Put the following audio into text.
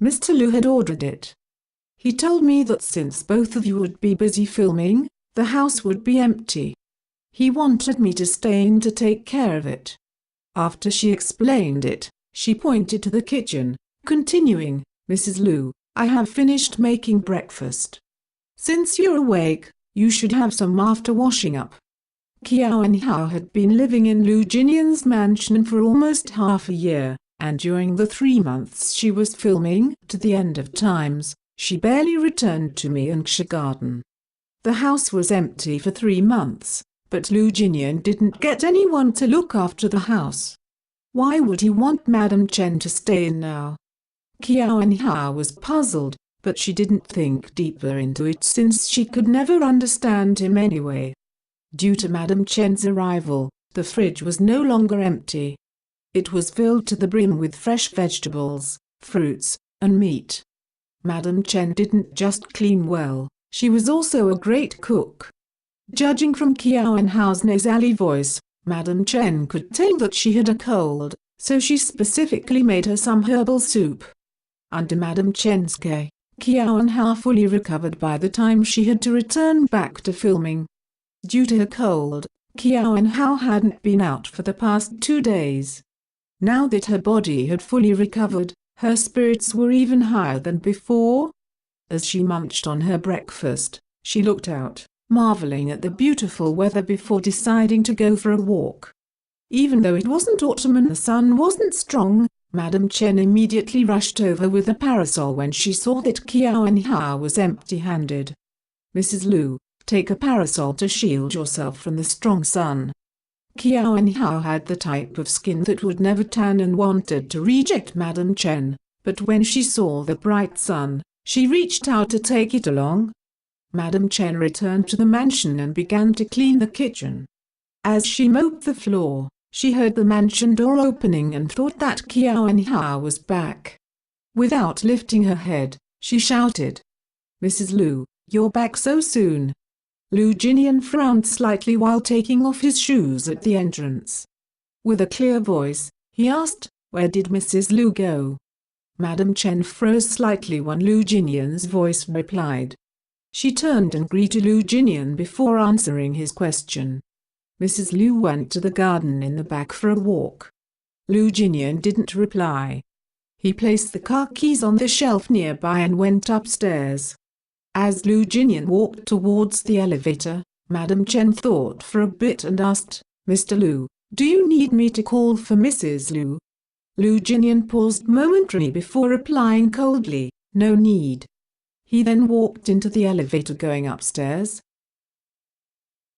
Mr. Liu had ordered it. He told me that since both of you would be busy filming, the house would be empty. He wanted me to stay in to take care of it. After she explained it, she pointed to the kitchen, continuing, "Mrs. Liu, I have finished making breakfast. Since you're awake, you should have some after washing up." Qiao and Hao had been living in Lu Jinian's mansion for almost half a year, and during the 3 months she was filming To the End of Times, she barely returned to Miangsha Garden. The house was empty for 3 months, but Lu Jinian didn't get anyone to look after the house. Why would he want Madame Chen to stay in now? Qiao and Hao was puzzled, but she didn't think deeper into it since she could never understand him anyway. Due to Madame Chen's arrival, the fridge was no longer empty. It was filled to the brim with fresh vegetables, fruits, and meat. Madame Chen didn't just clean well, she was also a great cook. Judging from Qiao and Hao's nasally voice, Madame Chen could tell that she had a cold, so she specifically made her some herbal soup. Under Madame Chen's care, Qiao and Hao fully recovered by the time she had to return back to filming. Due to her cold, Qiao and Hao hadn't been out for the past 2 days. Now that her body had fully recovered, her spirits were even higher than before. As she munched on her breakfast, she looked out, marveling at the beautiful weather before deciding to go for a walk. Even though it wasn't autumn and the sun wasn't strong, Madame Chen immediately rushed over with a parasol when she saw that Qiao and Hao was empty-handed. "Mrs. Liu, take a parasol to shield yourself from the strong sun." Qiao and Hao had the type of skin that would never tan and wanted to reject Madame Chen, but when she saw the bright sun, she reached out to take it along. Madame Chen returned to the mansion and began to clean the kitchen. As she mopped the floor, she heard the mansion door opening and thought that Qiao and Hao was back. Without lifting her head, she shouted, "Mrs. Liu, you're back so soon." Lu Jinian frowned slightly while taking off his shoes at the entrance. With a clear voice, he asked, "Where did Mrs. Liu go?" Madame Chen froze slightly when Lu Jinian's voice replied. She turned and greeted Lu Jinian before answering his question. "Mrs. Liu went to the garden in the back for a walk." Lu Jinian didn't reply. He placed the car keys on the shelf nearby and went upstairs. As Lu Jinian walked towards the elevator, Madame Chen thought for a bit and asked, "Mr. Liu, do you need me to call for Mrs. Liu?" Lu Jinian paused momentarily before replying coldly, "No need." He then walked into the elevator going upstairs.